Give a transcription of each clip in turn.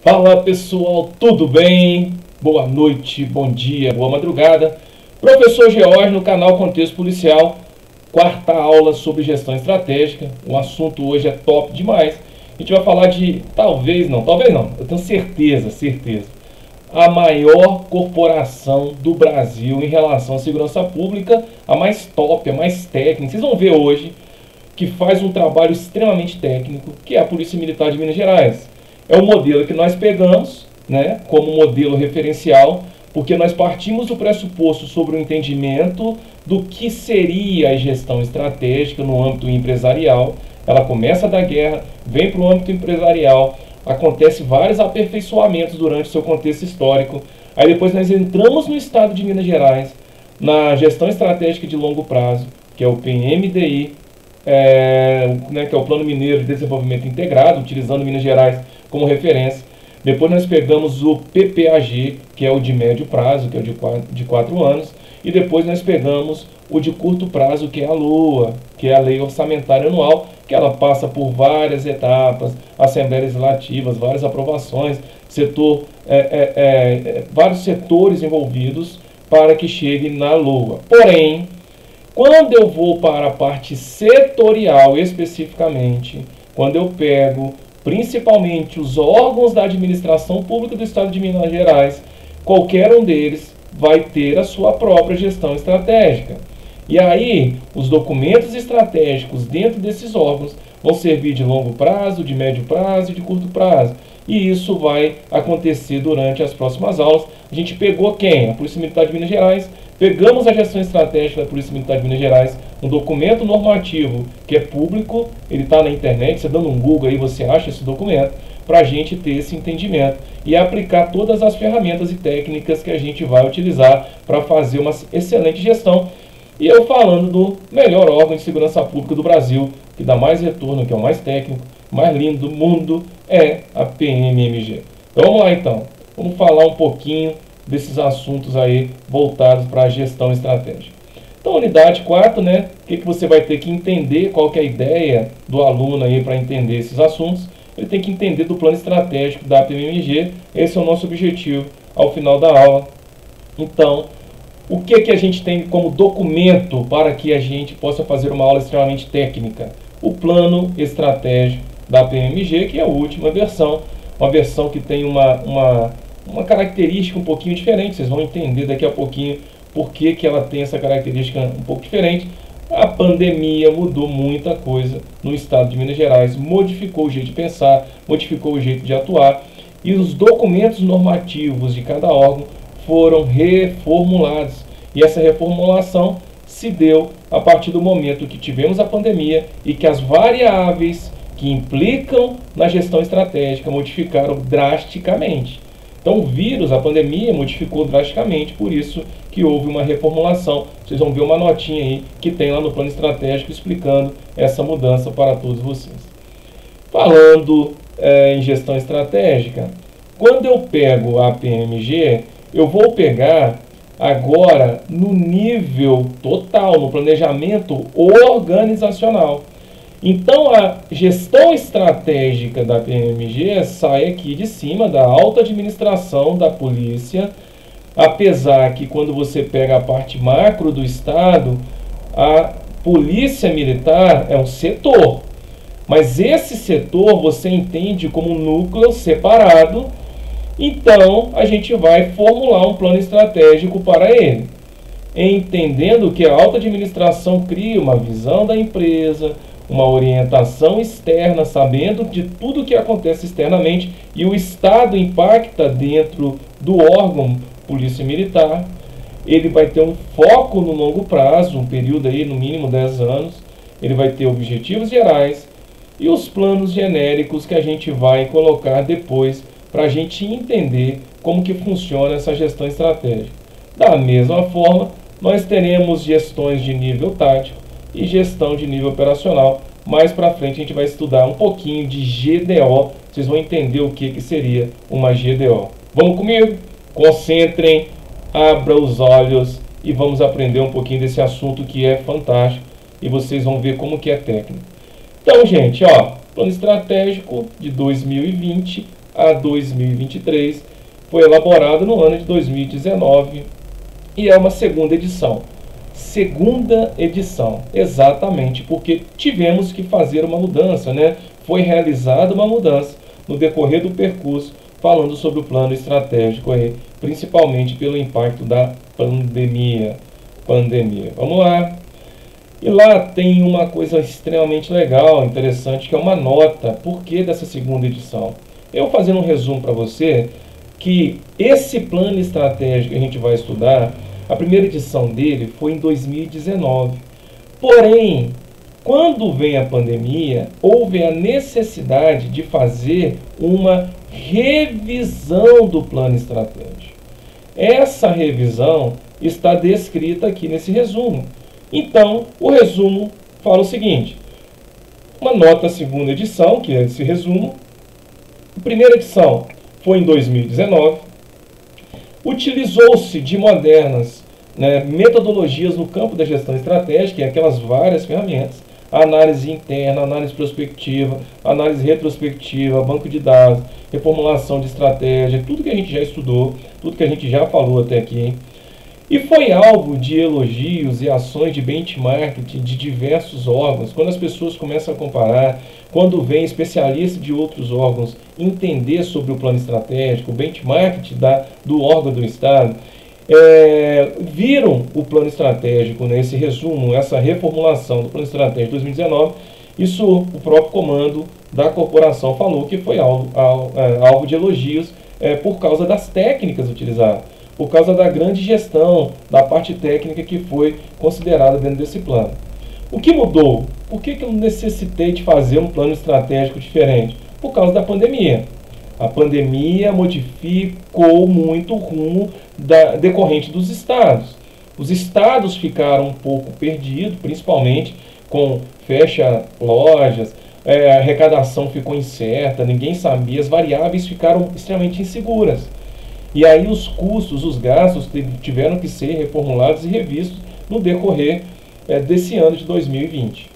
Fala pessoal, tudo bem? Boa noite, bom dia, boa madrugada. Professor George no canal Contexto Policial, quarta aula sobre gestão estratégica. O assunto hoje é top demais. A gente vai falar de, talvez não, eu tenho certeza, a maior corporação do Brasil em relação à segurança pública, a mais top, a mais técnica. Vocês vão ver hoje que faz um trabalho extremamente técnico, que é a Polícia Militar de Minas Gerais. É o modelo que nós pegamos, né, como modelo referencial, porque nós partimos do pressuposto sobre o entendimento do que seria a gestão estratégica no âmbito empresarial. Ela começa da guerra, vem para o âmbito empresarial, acontece vários aperfeiçoamentos durante o seu contexto histórico. Aí depois nós entramos no estado de Minas Gerais, na gestão estratégica de longo prazo, que é o PMDI, que é o Plano Mineiro de Desenvolvimento Integrado, utilizando Minas Gerais como referência. Depois nós pegamos o PPAG, que é o de médio prazo, que é o de 4 anos, e depois nós pegamos o de curto prazo, que é a LOA, que é a Lei Orçamentária Anual, que ela passa por várias etapas, assembleias legislativas, várias aprovações, vários setores envolvidos para que chegue na LOA. Porém, quando eu vou para a parte setorial especificamente, quando eu pego principalmente os órgãos da administração pública do Estado de Minas Gerais, qualquer um deles vai ter a sua própria gestão estratégica. E aí, os documentos estratégicos dentro desses órgãos vão servir de longo prazo, de médio prazo e de curto prazo. E isso vai acontecer durante as próximas aulas. A gente pegou quem? A Polícia Militar de Minas Gerais. Pegamos a gestão estratégica da Polícia Militar de Minas Gerais, um documento normativo que é público, ele está na internet, você dando um Google aí, você acha esse documento, para a gente ter esse entendimento e aplicar todas as ferramentas e técnicas que a gente vai utilizar para fazer uma excelente gestão. E eu falando do melhor órgão de segurança pública do Brasil, que dá mais retorno, que é o mais técnico, mais lindo do mundo, é a PMMG. Então vamos lá então, vamos falar um pouquinho desses assuntos aí voltados para a gestão estratégica. Então, unidade 4, né? O que você vai ter que entender, qual que é a ideia do aluno aí para entender esses assuntos? Ele tem que entender do plano estratégico da PMMG. Esse é o nosso objetivo ao final da aula. Então, o que a gente tem como documento para que a gente possa fazer uma aula extremamente técnica? O plano estratégico da PMMG, que é a última versão, uma versão que tem uma característica um pouquinho diferente. Vocês vão entender daqui a pouquinho por que ela tem essa característica um pouco diferente. A pandemia mudou muita coisa no estado de Minas Gerais, modificou o jeito de pensar, modificou o jeito de atuar, e os documentos normativos de cada órgão foram reformulados. E essa reformulação se deu a partir do momento que tivemos a pandemia e que as variáveis que implicam na gestão estratégica modificaram drasticamente. Então o vírus, a pandemia, modificou drasticamente, por isso que houve uma reformulação. Vocês vão ver uma notinha aí que tem lá no plano estratégico explicando essa mudança para todos vocês. Falando em gestão estratégica, quando eu pego a PMG, eu vou pegar agora no nível total, no planejamento organizacional. Então, a gestão estratégica da PMG sai aqui de cima da alta administração da polícia, apesar que quando você pega a parte macro do Estado, a polícia militar é um setor, mas esse setor você entende como um núcleo separado. Então, a gente vai formular um plano estratégico para ele, entendendo que a alta administração cria uma visão da empresa, uma orientação externa, sabendo de tudo que acontece externamente, e o Estado impacta dentro do órgão Polícia Militar. Ele vai ter um foco no longo prazo, um período aí no mínimo 10 anos, ele vai ter objetivos gerais e os planos genéricos que a gente vai colocar depois para a gente entender como que funciona essa gestão estratégica. Da mesma forma, nós teremos gestões de nível tático e gestão de nível operacional. Mais para frente a gente vai estudar um pouquinho de GDO, vocês vão entender o que seria uma GDO. Vamos comigo? Concentrem, abra os olhos e vamos aprender um pouquinho desse assunto que é fantástico e vocês vão ver como que é técnico. Então, gente, ó, plano estratégico de 2020 a 2023, foi elaborado no ano de 2019 e é uma segunda edição. Segunda edição, exatamente porque tivemos que fazer uma mudança, né? Foi realizada uma mudança no decorrer do percurso, falando sobre o plano estratégico aí, principalmente pelo impacto da pandemia. Vamos lá. E lá tem uma coisa extremamente legal, interessante, que é uma nota. Por que dessa segunda edição? Eu fazendo um resumo para você, que esse plano estratégico que a gente vai estudar, a primeira edição dele foi em 2019. Porém, quando vem a pandemia, houve a necessidade de fazer uma revisão do plano estratégico. Essa revisão está descrita aqui nesse resumo. Então, o resumo fala o seguinte: uma nota segunda edição, que é esse resumo. A primeira edição foi em 2019. Utilizou-se de modernas, né, metodologias no campo da gestão estratégica, e aquelas várias ferramentas: análise interna, análise prospectiva, análise retrospectiva, banco de dados, reformulação de estratégia, tudo que a gente já estudou, tudo que a gente já falou até aqui. E foi alvo de elogios e ações de benchmarking de diversos órgãos. Quando as pessoas começam a comparar, quando vem especialistas de outros órgãos entender sobre o plano estratégico, o benchmarking do órgão do Estado, viram o plano estratégico, né, esse resumo, essa reformulação do plano estratégico de 2019, isso o próprio comando da corporação falou que foi alvo de elogios por causa das técnicas utilizadas, por causa da grande gestão, da parte técnica que foi considerada dentro desse plano. O que mudou? Por que eu necessitei de fazer um plano estratégico diferente? Por causa da pandemia. A pandemia modificou muito o rumo decorrente dos estados. Os estados ficaram um pouco perdidos, principalmente com fecha lojas, a arrecadação ficou incerta, ninguém sabia, as variáveis ficaram extremamente inseguras. E aí os custos, os gastos tiveram que ser reformulados e revistos no decorrer desse ano de 2020.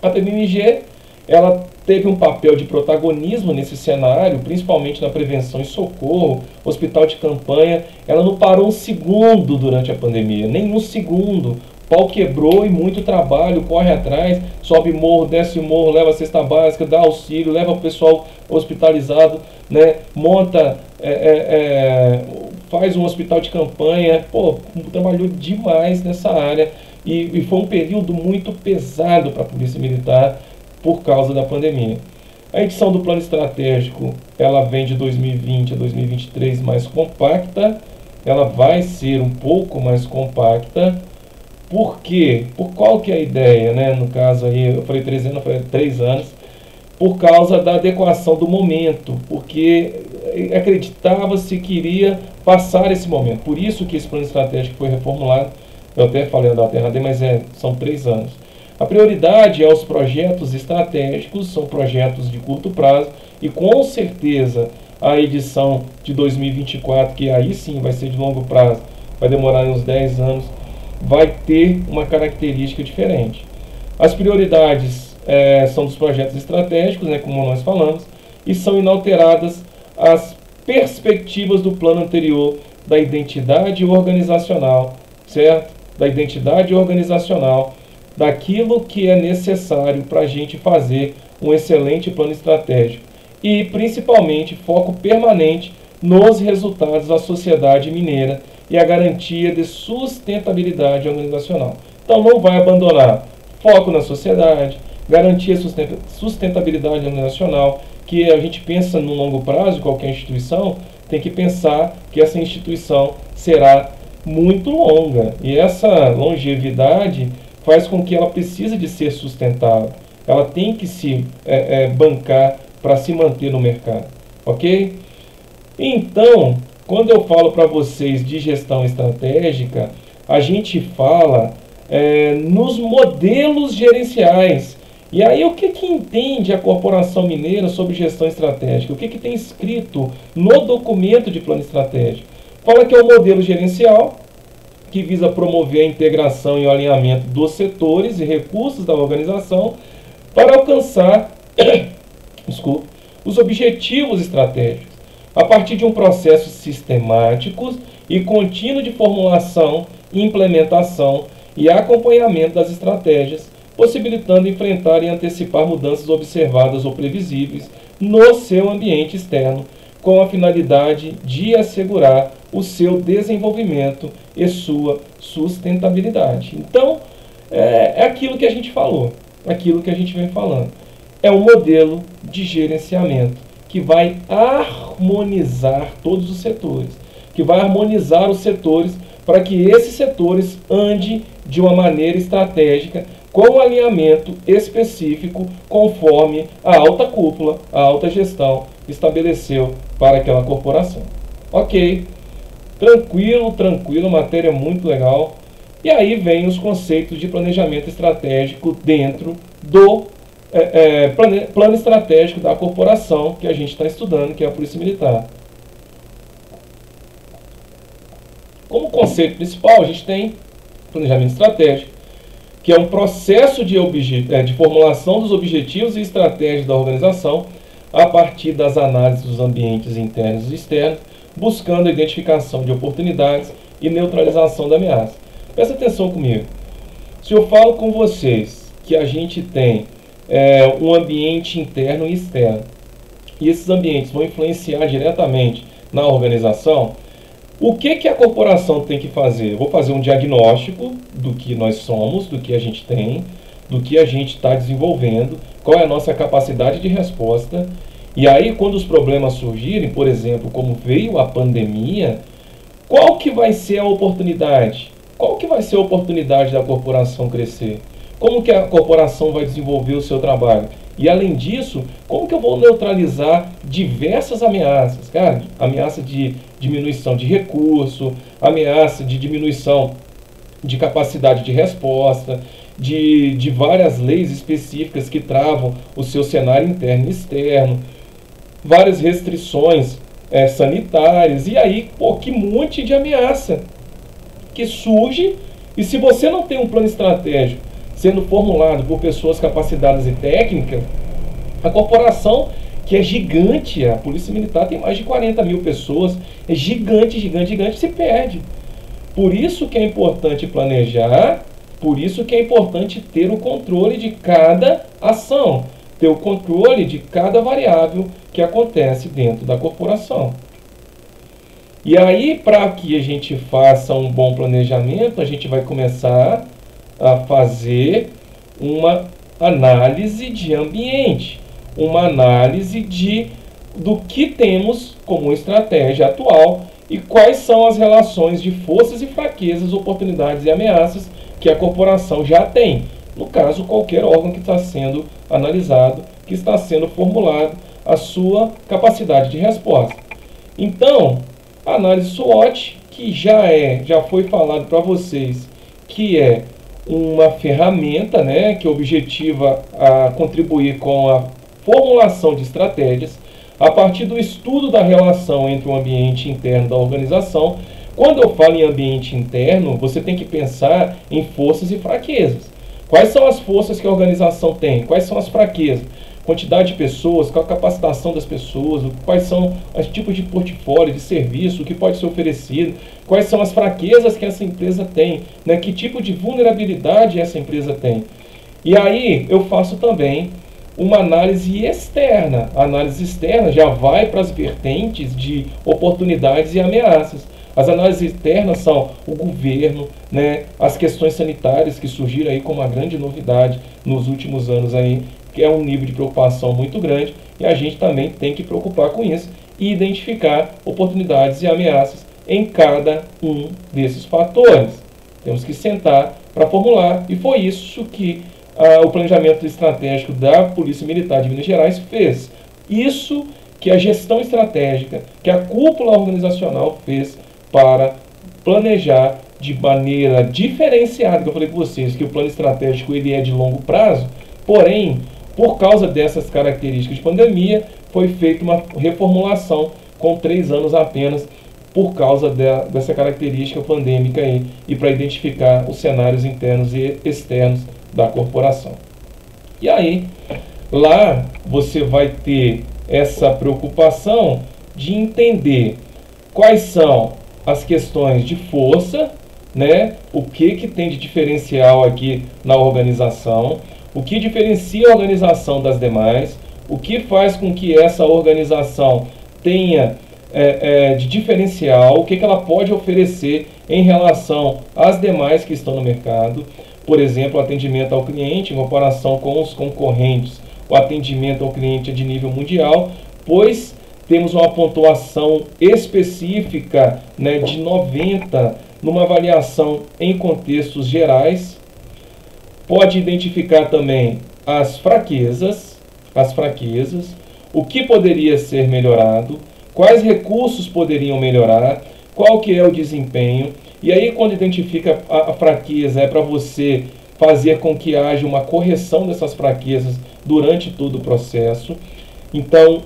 A PMMG, ela teve um papel de protagonismo nesse cenário, principalmente na prevenção e socorro. O hospital de campanha, ela não parou um segundo durante a pandemia, nem um segundo. O pau quebrou e muito trabalho, corre atrás, sobe morro, desce morro, leva a cesta básica, dá auxílio, leva o pessoal hospitalizado, né, monta, faz um hospital de campanha. Pô, trabalhou demais nessa área e foi um período muito pesado para a Polícia Militar por causa da pandemia. A edição do plano estratégico, ela vem de 2020 a 2023 mais compacta, ela vai ser um pouco mais compacta. Por quê? Por qual que é a ideia, né? No caso aí, eu falei 3 anos, eu falei 3 anos, por causa da adequação do momento, porque acreditava-se que iria passar esse momento. Por isso que esse plano estratégico foi reformulado. Eu até falei a data errada, mas são 3 anos. A prioridade é os projetos estratégicos, são projetos de curto prazo, e com certeza a edição de 2024, que aí sim vai ser de longo prazo, vai demorar uns 10 anos, vai ter uma característica diferente. As prioridades são dos projetos estratégicos, né, como nós falamos, e são inalteradas as perspectivas do plano anterior da identidade organizacional, certo? Da identidade organizacional, daquilo que é necessário para a gente fazer um excelente plano estratégico e, principalmente, foco permanente nos resultados da sociedade mineira e a garantia de sustentabilidade organizacional. Então, não vai abandonar foco na sociedade, garantia sustentabilidade organizacional, que a gente pensa no longo prazo, qualquer instituição tem que pensar que essa instituição será muito longa, e essa longevidade faz com que ela precise de ser sustentável, ela tem que se bancar para se manter no mercado, ok? Então, quando eu falo para vocês de gestão estratégica, a gente fala nos modelos gerenciais. E aí, o que entende a Corporação Mineira sobre gestão estratégica? O que tem escrito no documento de plano estratégico? Fala que é um modelo gerencial que visa promover a integração e o alinhamento dos setores e recursos da organização para alcançar os objetivos estratégicos, a partir de um processo sistemático e contínuo de formulação, implementação e acompanhamento das estratégias, possibilitando enfrentar e antecipar mudanças observadas ou previsíveis no seu ambiente externo, com a finalidade de assegurar o seu desenvolvimento e sua sustentabilidade. Então, é aquilo que a gente falou, aquilo que a gente vem falando. É um modelo de gerenciamento que vai harmonizar todos os setores, que vai harmonizar os setores para que esses setores andem de uma maneira estratégica, com alinhamento específico, conforme a alta cúpula, a alta gestão estabeleceu para aquela corporação. Ok, tranquilo, matéria muito legal. E aí vem os conceitos de planejamento estratégico dentro do plano estratégico da corporação que a gente está estudando, que é a Polícia Militar. Como conceito principal, a gente tem planejamento estratégico, que é um processo de formulação dos objetivos e estratégias da organização a partir das análises dos ambientes internos e externos, buscando a identificação de oportunidades e neutralização da ameaça. Presta atenção comigo. Se eu falo com vocês que a gente tem um ambiente interno e externo, e esses ambientes vão influenciar diretamente na organização, o que a corporação tem que fazer? Eu vou fazer um diagnóstico do que nós somos, do que a gente tem, do que a gente está desenvolvendo, qual é a nossa capacidade de resposta. E aí, quando os problemas surgirem, por exemplo, como veio a pandemia, qual que vai ser a oportunidade? Qual que vai ser a oportunidade da corporação crescer? Como que a corporação vai desenvolver o seu trabalho? E além disso, como que eu vou neutralizar diversas ameaças? Cara, ameaça de diminuição de recurso, ameaça de diminuição de capacidade de resposta, de várias leis específicas que travam o seu cenário interno e externo, várias restrições sanitárias, e aí, que monte de ameaça que surge. E se você não tem um plano estratégico sendo formulado por pessoas capacitadas e técnicas, a corporação, que é gigante, a Polícia Militar tem mais de 40 mil pessoas, é gigante, se perde. Por isso que é importante planejar, por isso que é importante ter o controle de cada ação, ter o controle de cada variável que acontece dentro da corporação. E aí, para que a gente faça um bom planejamento, a gente vai começar a fazer uma análise de ambiente, uma análise do que temos como estratégia atual e quais são as relações de forças e fraquezas, oportunidades e ameaças que a corporação já tem. No caso, qualquer órgão que está sendo analisado, que está sendo formulado, a sua capacidade de resposta. Então, a análise SWOT, que já foi falado para vocês, que é uma ferramenta, que objetiva a contribuir com a formulação de estratégias a partir do estudo da relação entre o ambiente interno da organização. Quando eu falo em ambiente interno, você tem que pensar em forças e fraquezas. Quais são as forças que a organização tem? Quais são as fraquezas? Quantidade de pessoas, qual a capacitação das pessoas, quais são os tipos de portfólio, de serviço, o que pode ser oferecido, quais são as fraquezas que essa empresa tem, que tipo de vulnerabilidade essa empresa tem. E aí eu faço também uma análise externa. A análise externa já vai para as vertentes de oportunidades e ameaças. As análises externas são o governo, as questões sanitárias que surgiram aí como uma grande novidade nos últimos anos aí, que é um nível de preocupação muito grande, e a gente também tem que preocupar com isso e identificar oportunidades e ameaças em cada um desses fatores. Temos que sentar para formular, e foi isso que o planejamento estratégico da Polícia Militar de Minas Gerais fez. Isso que a gestão estratégica, que a cúpula organizacional fez para planejar de maneira diferenciada, que eu falei com vocês, que o plano estratégico ele é de longo prazo, porém, por causa dessas características de pandemia, foi feita uma reformulação com 3 anos apenas, por causa dessa característica pandêmica aí, e para identificar os cenários internos e externos da corporação. E aí, lá você vai ter essa preocupação de entender quais são as questões de força, né? O que tem de diferencial aqui na organização, o que diferencia a organização das demais, o que faz com que essa organização tenha de diferencial, o que ela pode oferecer em relação às demais que estão no mercado. Por exemplo, o atendimento ao cliente em comparação com os concorrentes. O atendimento ao cliente é de nível mundial, pois temos uma pontuação específica, né, de 90 numa avaliação em contextos gerais. Pode identificar também as fraquezas, o que poderia ser melhorado, quais recursos poderiam melhorar, qual que é o desempenho. E aí, quando identifica a fraqueza, é para você fazer com que haja uma correção dessas fraquezas durante todo o processo. Então,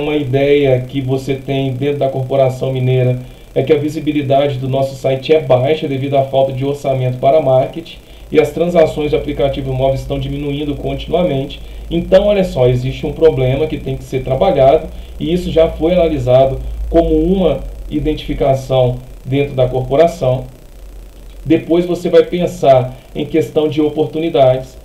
uma ideia que você tem dentro da Corporação Mineira é que a visibilidade do nosso site é baixa devido à falta de orçamento para marketing e as transações de aplicativo móvel estão diminuindo continuamente. Então, olha só, existe um problema que tem que ser trabalhado e isso já foi analisado como uma identificação dentro da corporação. Depois você vai pensar em questão de oportunidades.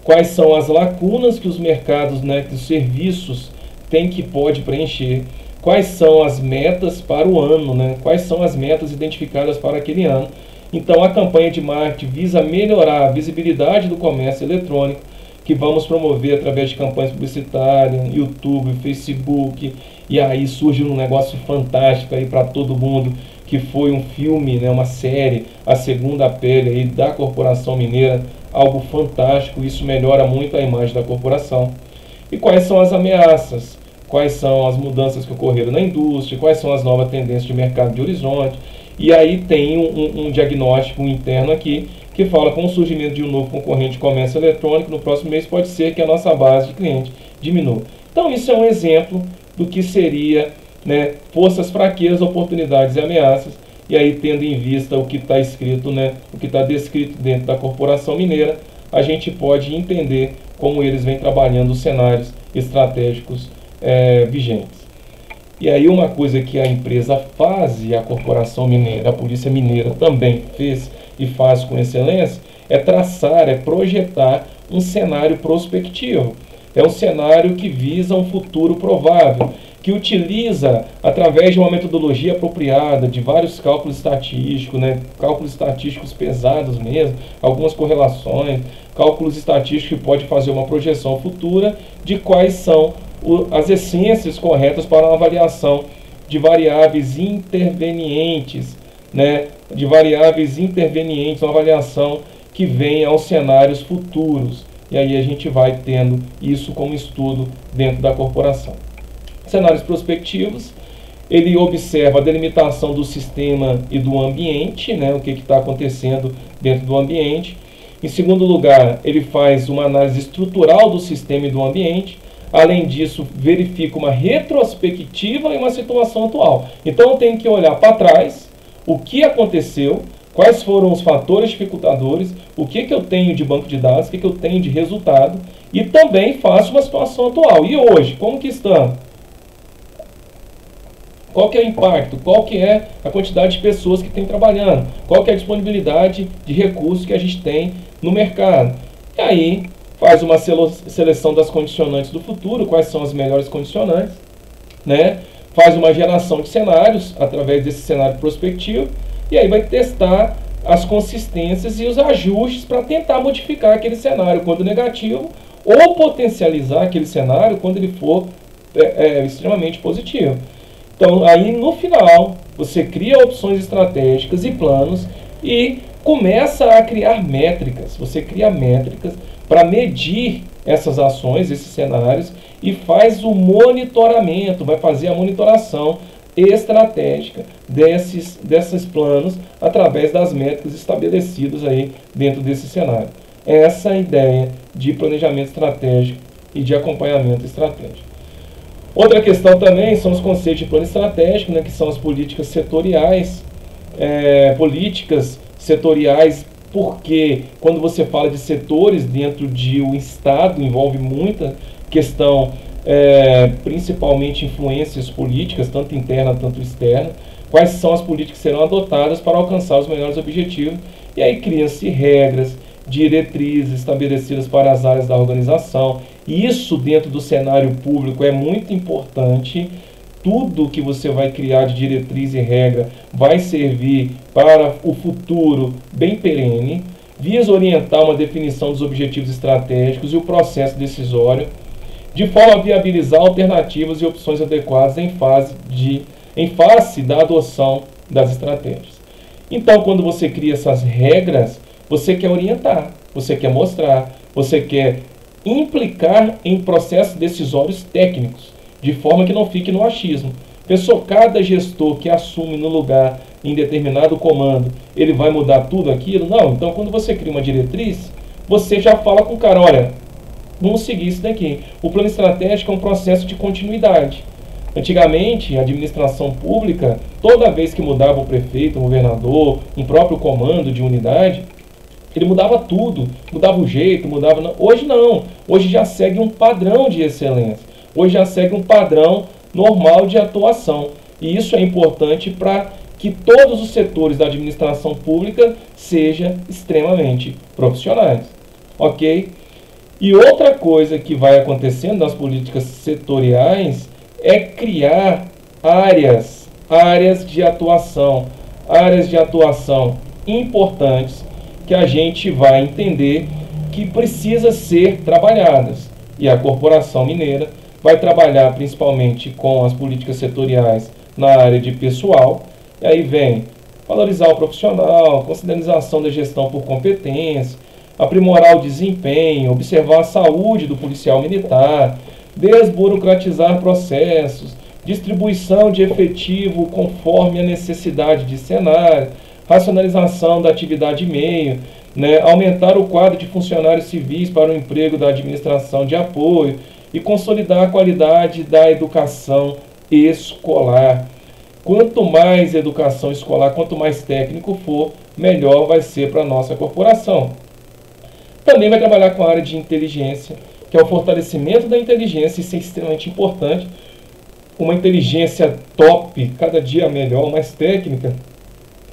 Quais são as lacunas que os mercados, né, que os serviços têm que pode preencher? Quais são as metas para o ano, né? Quais são as metas identificadas para aquele ano? Então, a campanha de marketing visa melhorar a visibilidade do comércio eletrônico, que vamos promover através de campanhas publicitárias, YouTube, Facebook, e aí surge um negócio fantástico aí para todo mundo, que foi um filme, né, uma série, A Segunda Pele aí da Corporação Mineira, algo fantástico, isso melhora muito a imagem da corporação. E quais são as ameaças? Quais são as mudanças que ocorreram na indústria? Quais são as novas tendências de mercado de horizonte? E aí tem um diagnóstico interno aqui, que fala com o surgimento de um novo concorrente de comércio eletrônico, no próximo mês pode ser que a nossa base de cliente diminua. Então isso é um exemplo do que seria, né, forças, fraquezas, oportunidades e ameaças, e aí tendo em vista o que está escrito, né, o que está descrito dentro da Corporação Mineira, a gente pode entender como eles vêm trabalhando os cenários estratégicos vigentes. E aí uma coisa que a empresa faz, e a Corporação Mineira, a Polícia Mineira também fez e faz com excelência, é traçar, é projetar um cenário prospectivo. É um cenário que visa um futuro provável, que utiliza, através de uma metodologia apropriada, de vários cálculos estatísticos, né, cálculos estatísticos pesados mesmo, algumas correlações, cálculos estatísticos que pode fazer uma projeção futura de quais são as essências corretas para uma avaliação de variáveis intervenientes, né, uma avaliação que venha aos cenários futuros. E aí a gente vai tendo isso como estudo dentro da corporação. Cenários prospectivos, ele observa a delimitação do sistema e do ambiente, né, o que está acontecendo dentro do ambiente. Em segundo lugar, ele faz uma análise estrutural do sistema e do ambiente. Além disso, verifica uma retrospectiva e uma situação atual. Então, eu tenho que olhar para trás, o que aconteceu, quais foram os fatores dificultadores, o que eu tenho de banco de dados, o que eu tenho de resultado, e também faço uma situação atual. E hoje, como que estamos? Qual que é o impacto? Qual que é a quantidade de pessoas que tem trabalhando? Qual que é a disponibilidade de recursos que a gente tem no mercado? E aí, faz uma seleção das condicionantes do futuro, quais são as melhores condicionantes, né? Faz uma geração de cenários através desse cenário prospectivo, e aí vai testar as consistências e os ajustes para tentar modificar aquele cenário quando negativo, ou potencializar aquele cenário quando ele for extremamente positivo. Então, aí no final, você cria opções estratégicas e planos e começa a criar métricas. Você cria métricas para medir essas ações, esses cenários, e faz o monitoramento, vai fazer a monitoração estratégica desses planos através das métricas estabelecidas aí dentro desse cenário. Essa é a ideia de planejamento estratégico e de acompanhamento estratégico. Outra questão também são os conceitos de plano estratégico, né, que são as políticas setoriais, porque quando você fala de setores dentro de um Estado, envolve muita questão principalmente influências políticas, tanto interna quanto externa, quais são as políticas que serão adotadas para alcançar os melhores objetivos, e aí criam-se regras, diretrizes estabelecidas para as áreas da organização. E isso dentro do cenário público é muito importante. Tudo que você vai criar de diretriz e regra vai servir para o futuro bem perene, visa orientar uma definição dos objetivos estratégicos e o processo decisório, de forma a viabilizar alternativas e opções adequadas em face da adoção das estratégias. Então, quando você cria essas regras, você quer orientar, você quer mostrar, você quer implicar em processos decisórios técnicos, de forma que não fique no achismo. Pessoal, cada gestor que assume no lugar em determinado comando, ele vai mudar tudo aquilo? Não. Então, quando você cria uma diretriz, você já fala com o cara, olha, vamos seguir isso daqui. O plano estratégico é um processo de continuidade. Antigamente, a administração pública, toda vez que mudava o prefeito, o governador, um próprio comando de unidade, ele mudava tudo, mudava o jeito, mudava... Hoje não, hoje já segue um padrão de excelência, hoje já segue um padrão normal de atuação. E isso é importante para que todos os setores da administração pública sejam extremamente profissionais. Ok? E outra coisa que vai acontecendo nas políticas setoriais é criar áreas de atuação importantes que a gente vai entender que precisa ser trabalhadas. E a Corporação Mineira vai trabalhar principalmente com as políticas setoriais na área de pessoal. E aí vem valorizar o profissional, consideração da gestão por competência, aprimorar o desempenho, observar a saúde do policial militar, desburocratizar processos, distribuição de efetivo conforme a necessidade de cenário, racionalização da atividade meio, aumentar o quadro de funcionários civis para o emprego da administração de apoio e consolidar a qualidade da educação escolar. Quanto mais educação escolar, quanto mais técnico for, melhor vai ser para a nossa corporação. Também vai trabalhar com a área de inteligência, que é o fortalecimento da inteligência. Isso é extremamente importante. Uma inteligência top, cada dia melhor, mais técnica,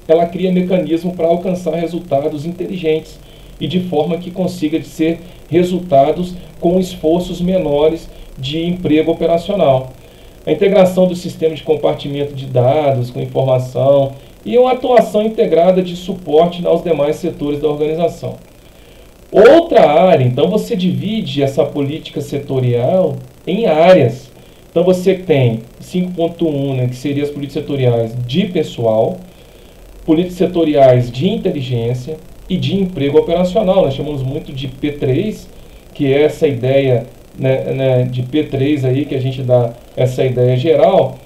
ela cria mecanismo para alcançar resultados inteligentes e de forma que consiga ser resultados com esforços menores de emprego operacional. A integração do sistema de compartimento de dados com informação e uma atuação integrada de suporte aos demais setores da organização. Outra área, então você divide essa política setorial em áreas. Então você tem 5.1, que seriam as políticas setoriais de pessoal, políticas setoriais de inteligência e de emprego operacional. Nós chamamos muito de P3, que é essa ideia de P3 aí, que a gente dá essa ideia geral.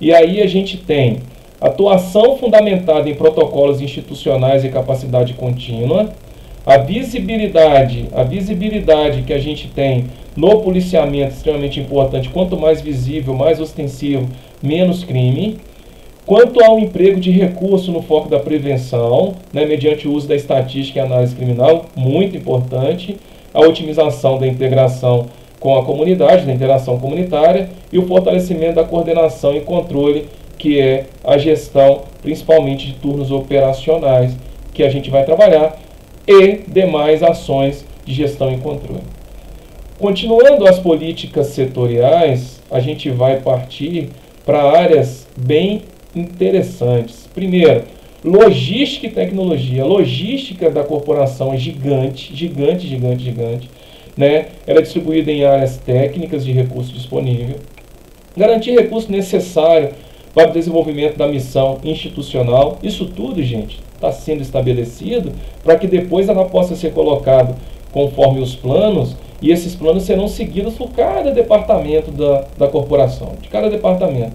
E aí a gente tem atuação fundamentada em protocolos institucionais e capacidade contínua, a visibilidade que a gente tem no policiamento, extremamente importante. Quanto mais visível, mais ostensivo, menos crime. Quanto ao emprego de recurso no foco da prevenção, mediante o uso da estatística e análise criminal, muito importante. A otimização da integração com a comunidade, da interação comunitária, e o fortalecimento da coordenação e controle, que é a gestão, principalmente de turnos operacionais, que a gente vai trabalhar, e demais ações de gestão e controle. Continuando as políticas setoriais, a gente vai partir para áreas bem interessantes. Primeiro, logística e tecnologia. A logística da corporação é gigante. Ela é distribuída em áreas técnicas de recurso disponível. Garantir recurso necessário para o desenvolvimento da missão institucional. Isso tudo, gente, está sendo estabelecido para que depois ela possa ser colocada conforme os planos, e esses planos serão seguidos por cada departamento da corporação, de cada departamento.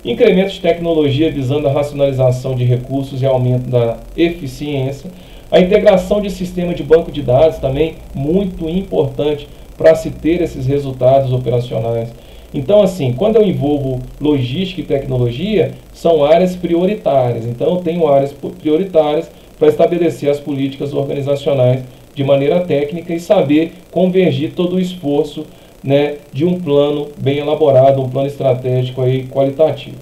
Incremento de tecnologia visando a racionalização de recursos e aumento da eficiência. A integração de sistema de banco de dados também muito importante para se ter esses resultados operacionais. Então, assim, quando eu envolvo logística e tecnologia, são áreas prioritárias. Então, eu tenho áreas prioritárias para estabelecer as políticas organizacionais de maneira técnica e saber convergir todo o esforço né, de um plano bem elaborado, um plano estratégico aí qualitativo.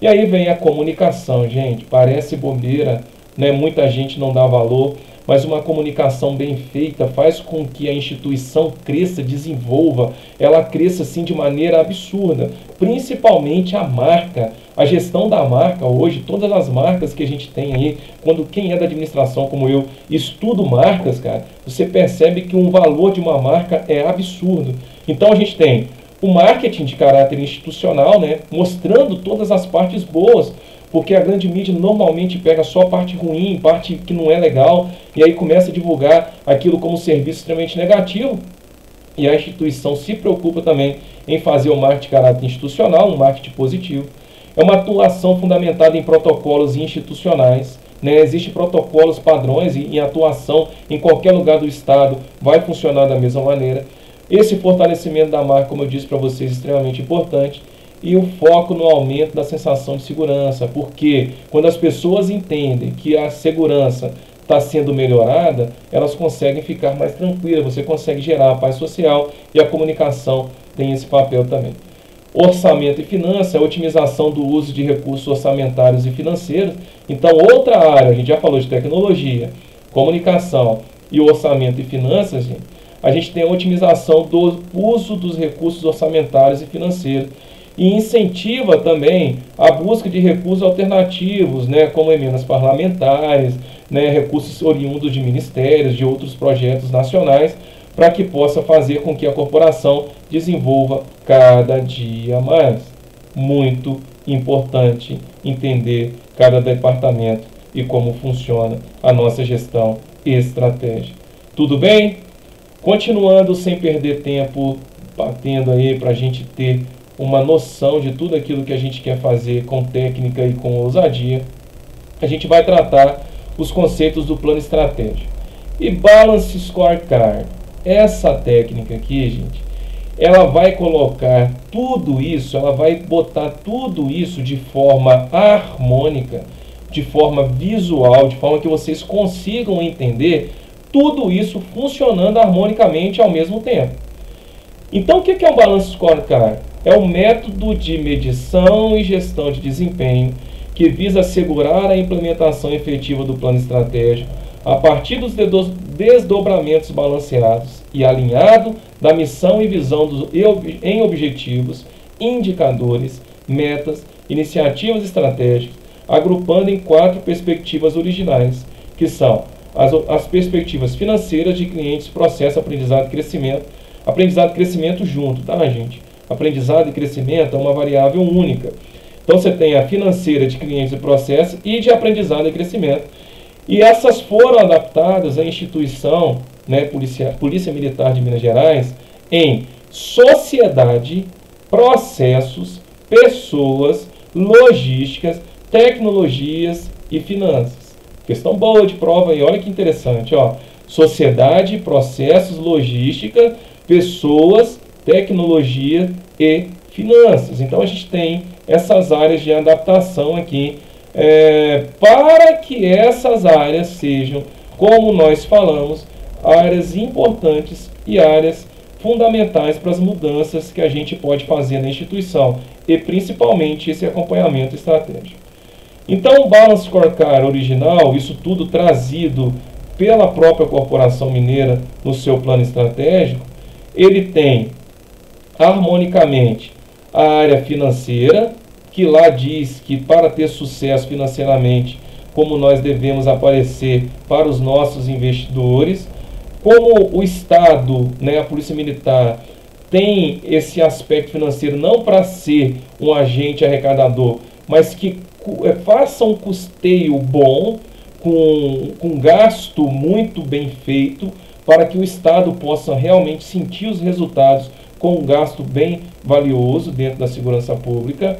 E aí vem a comunicação, gente. Parece bobeira, né? Muita gente não dá valor, mas uma comunicação bem feita faz com que a instituição cresça, desenvolva, ela cresça assim de maneira absurda, principalmente a marca, a gestão da marca hoje, todas as marcas que a gente tem aí, quando quem é da administração como eu estudo marcas, cara, você percebe que um valor de uma marca é absurdo. Então a gente tem o marketing de caráter institucional, né, mostrando todas as partes boas, porque a grande mídia normalmente pega só a parte ruim, parte que não é legal, e aí começa a divulgar aquilo como serviço extremamente negativo. E a instituição se preocupa também em fazer o marketing de caráter institucional, um marketing positivo. É uma atuação fundamentada em protocolos institucionais, né? Existem protocolos padrões e em atuação em qualquer lugar do Estado vai funcionar da mesma maneira. Esse fortalecimento da marca, como eu disse para vocês, é extremamente importante. E o foco no aumento da sensação de segurança, porque quando as pessoas entendem que a segurança está sendo melhorada, elas conseguem ficar mais tranquilas, você consegue gerar a paz social e a comunicação tem esse papel também. Orçamento e finanças, a otimização do uso de recursos orçamentários e financeiros. Então, outra área, a gente já falou de tecnologia, comunicação e orçamento e finanças, a gente tem a otimização do uso dos recursos orçamentários e financeiros. E incentiva também a busca de recursos alternativos, né, como emendas parlamentares, né, recursos oriundos de ministérios, de outros projetos nacionais, para que possa fazer com que a corporação desenvolva cada dia mais. Muito importante entender cada departamento e como funciona a nossa gestão e estratégia. Tudo bem? Continuando sem perder tempo, batendo aí para a gente ter uma noção de tudo aquilo que a gente quer fazer com técnica e com ousadia, a gente vai tratar os conceitos do plano estratégico. E Balance Scorecard, essa técnica aqui, gente, ela vai colocar tudo isso, ela vai botar tudo isso de forma harmônica, de forma visual, de forma que vocês consigam entender tudo isso funcionando harmonicamente ao mesmo tempo. Então, o que é um Balance Scorecard? É um método de medição e gestão de desempenho que visa assegurar a implementação efetiva do plano estratégico a partir dos desdobramentos balanceados e alinhado da missão e visão em objetivos, indicadores, metas, iniciativas estratégicas, agrupando em 4 perspectivas originais, que são as perspectivas financeiras de clientes, processo, aprendizado e crescimento junto, tá, gente? Aprendizado e crescimento é uma variável única. Então você tem a financeira de clientes e processo e de aprendizado e crescimento. E essas foram adaptadas à instituição, né, Polícia Militar de Minas Gerais, em sociedade, processos, pessoas, logísticas, tecnologias e finanças. Questão boa de prova aí, olha que interessante, ó. Sociedade, processos, logística, pessoas, tecnologia e finanças. Então a gente tem essas áreas de adaptação aqui para que essas áreas sejam, como nós falamos, áreas importantes e áreas fundamentais para as mudanças que a gente pode fazer na instituição e principalmente esse acompanhamento estratégico. Então o Balance Scorecard original, isso tudo trazido pela própria Corporação Mineira no seu plano estratégico, ele tem harmonicamente a área financeira, que lá diz que para ter sucesso financeiramente, como nós devemos aparecer para os nossos investidores, como o Estado, né, a Polícia Militar, tem esse aspecto financeiro não para ser um agente arrecadador, mas que faça um custeio bom, com gasto muito bem feito, para que o Estado possa realmente sentir os resultados com um gasto bem valioso dentro da segurança pública.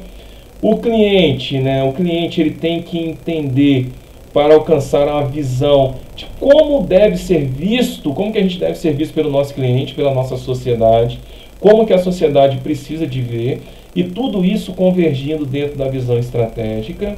O cliente ele tem que entender para alcançar uma visão de como deve ser visto, como que a gente deve ser visto pelo nosso cliente, pela nossa sociedade, como que a sociedade precisa de ver, e tudo isso convergindo dentro da visão estratégica.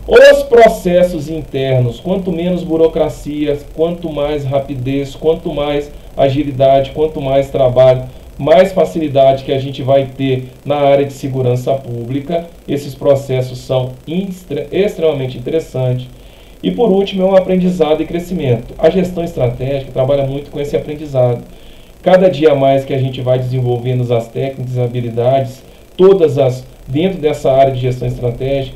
Os processos internos, quanto menos burocracia, quanto mais rapidez, quanto mais agilidade, quanto mais trabalho, mais facilidade que a gente vai ter na área de segurança pública. Esses processos são extremamente interessantes. E por último, é um aprendizado e crescimento. A gestão estratégica trabalha muito com esse aprendizado. Cada dia mais que a gente vai desenvolvendo as técnicas e habilidades, dentro dessa área de gestão estratégica,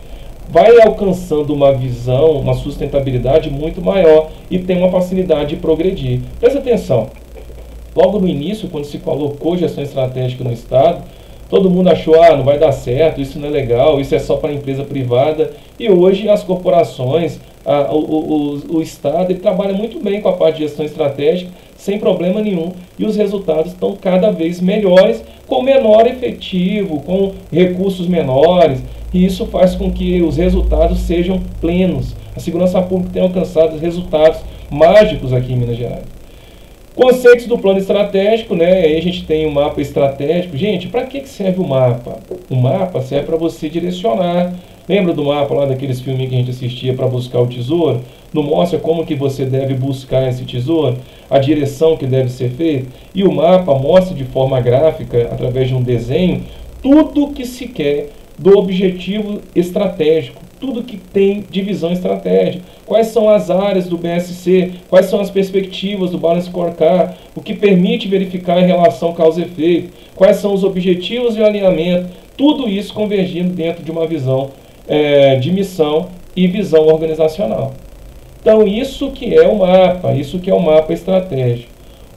vai alcançando uma visão, uma sustentabilidade muito maior e tem uma facilidade de progredir. Presta atenção, logo no início, quando se colocou gestão estratégica no Estado, todo mundo achou, não vai dar certo, isso não é legal, isso é só para a empresa privada. E hoje as corporações, o Estado, ele trabalha muito bem com a parte de gestão estratégica, sem problema nenhum, e os resultados estão cada vez melhores, com menor efetivo, com recursos menores, e isso faz com que os resultados sejam plenos. A segurança pública tem alcançado resultados mágicos aqui em Minas Gerais. Conceitos do plano estratégico, né? Aí a gente tem o mapa estratégico. Gente, para que serve o mapa? O mapa serve para você direcionar. Lembra do mapa lá daqueles filmes que a gente assistia para buscar o tesouro? Não mostra como que você deve buscar esse tesouro? A direção que deve ser feita? E o mapa mostra de forma gráfica, através de um desenho, tudo que se quer do objetivo estratégico, tudo que tem divisão estratégica, quais são as áreas do BSC, quais são as perspectivas do Balance Scorecard, o que permite verificar em relação causa e efeito, quais são os objetivos de alinhamento, tudo isso convergindo dentro de uma visão de missão e visão organizacional. Então isso que é o mapa estratégico.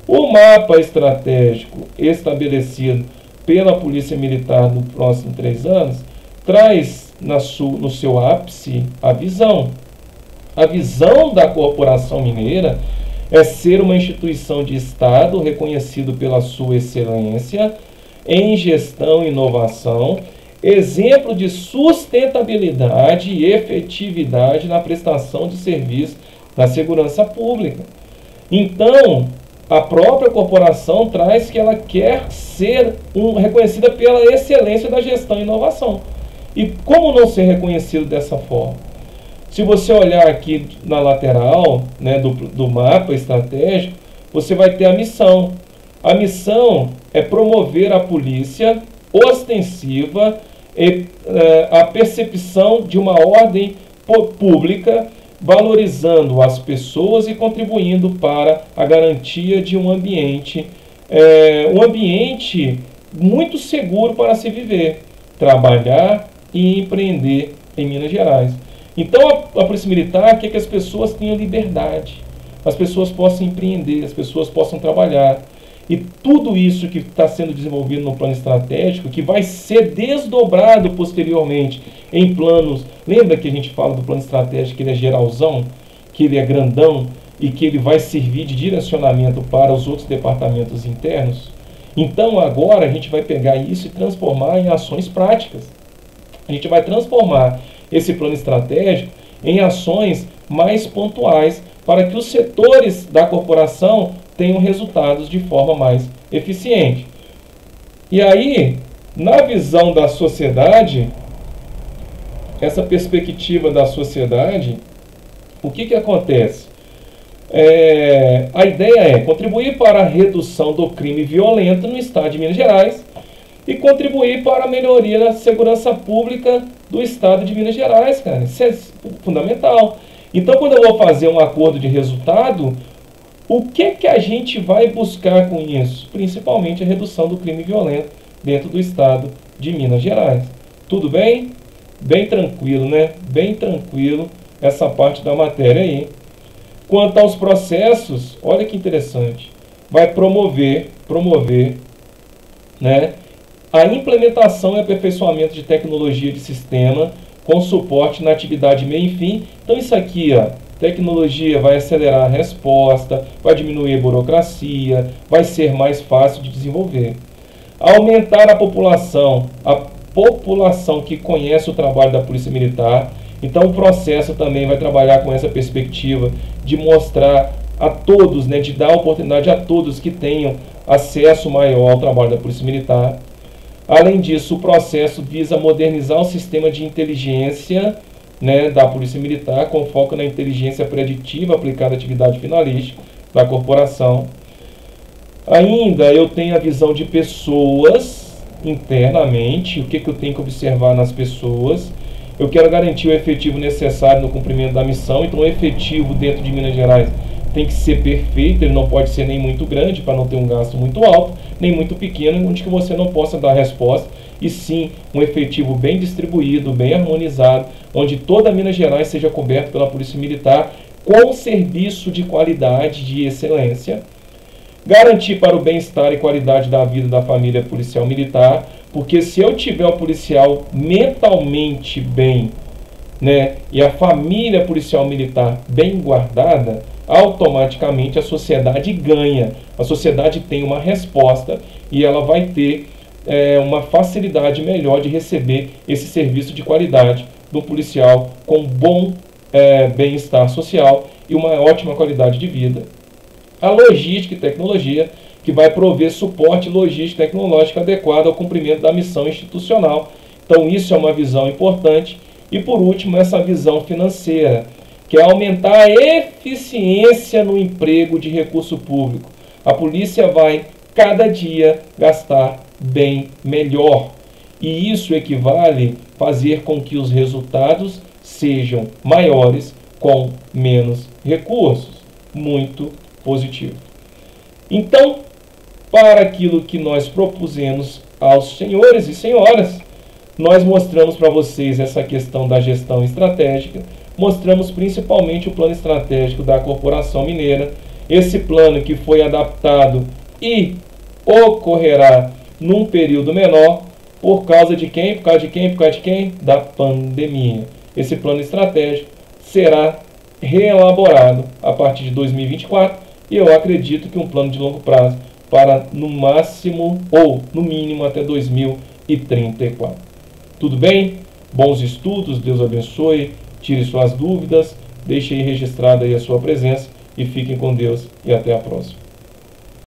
O mapa estratégico estabelecido pela Polícia Militar nos próximos 3 anos, traz no seu ápice a visão. A visão da Corporação Mineira é ser uma instituição de Estado reconhecido pela sua excelência em gestão e inovação, exemplo de sustentabilidade e efetividade na prestação de serviço da segurança pública. Então, a própria corporação traz que ela quer ser reconhecida pela excelência da gestão e inovação. E como não ser reconhecido dessa forma? Se você olhar aqui na lateral, né, do mapa estratégico, você vai ter a missão. A missão é promover a polícia ostensiva e a percepção de uma ordem pública, valorizando as pessoas e contribuindo para a garantia de um ambiente muito seguro para se viver, trabalhar e empreender em Minas Gerais. Então a Polícia Militar quer que as pessoas tenham liberdade, as pessoas possam empreender, as pessoas possam trabalhar. E tudo isso que está sendo desenvolvido no plano estratégico, que vai ser desdobrado posteriormente em planos. Lembra que a gente fala do plano estratégico, que ele é geralzão, que ele é grandão e que ele vai servir de direcionamento para os outros departamentos internos? Então agora a gente vai pegar isso e transformar em ações práticas. A gente vai transformar esse plano estratégico em ações mais pontuais para que os setores da corporação tenham resultados de forma mais eficiente. E aí, na visão da sociedade, essa perspectiva da sociedade, o que acontece? A ideia é contribuir para a redução do crime violento no estado de Minas Gerais e contribuir para a melhoria da segurança pública do estado de Minas Gerais, cara. Isso é fundamental. Então, quando eu vou fazer um acordo de resultado, o que a gente vai buscar com isso? Principalmente a redução do crime violento dentro do estado de Minas Gerais. Tudo bem? Bem tranquilo, né? Bem tranquilo essa parte da matéria aí. Quanto aos processos, olha que interessante. Vai promover, né, a implementação e aperfeiçoamento de tecnologia de sistema com suporte na atividade meio e fim. Então isso aqui, tecnologia vai acelerar a resposta, vai diminuir a burocracia, vai ser mais fácil de desenvolver. Aumentar a população que conhece o trabalho da Polícia Militar. Então o processo também vai trabalhar com essa perspectiva de mostrar a todos, né, de dar oportunidade a todos que tenham acesso maior ao trabalho da Polícia Militar. Além disso, o processo visa modernizar o sistema de inteligência, né, da Polícia Militar, com foco na inteligência preditiva aplicada à atividade finalística da corporação. Ainda eu tenho a visão de pessoas internamente, o que eu tenho que observar nas pessoas. Eu quero garantir o efetivo necessário no cumprimento da missão, então o efetivo dentro de Minas Gerais tem que ser perfeito, ele não pode ser nem muito grande para não ter um gasto muito alto, nem muito pequeno, onde que você não possa dar resposta, e sim um efetivo bem distribuído, bem harmonizado, onde toda Minas Gerais seja coberta pela Polícia Militar com serviço de qualidade, de excelência. Garantir para o bem-estar e qualidade da vida da família policial militar, porque se eu tiver o policial mentalmente bem, né, e a família policial militar bem guardada, automaticamente a sociedade ganha. A sociedade tem uma resposta e ela vai ter uma facilidade melhor de receber esse serviço de qualidade do policial com bom bem-estar social e uma ótima qualidade de vida. A logística e tecnologia, que vai prover suporte logístico e tecnológico adequado ao cumprimento da missão institucional. Então isso é uma visão importante. E por último, essa visão financeira, que é aumentar a eficiência no emprego de recurso público. A polícia vai, cada dia, gastar bem melhor. E isso equivale a fazer com que os resultados sejam maiores com menos recursos. Muito positivo. Então, para aquilo que nós propusemos aos senhores e senhoras, nós mostramos para vocês essa questão da gestão estratégica, mostramos principalmente o plano estratégico da Corporação Mineira, esse plano que foi adaptado e ocorrerá num período menor, por causa de quem? Por causa de quem? Por causa de quem? Da pandemia. Esse plano estratégico será reelaborado a partir de 2024 e eu acredito que um plano de longo prazo para no máximo ou no mínimo até 2034. Tudo bem? Bons estudos, Deus abençoe, tire suas dúvidas, deixe aí registrada aí a sua presença e fiquem com Deus e até a próxima.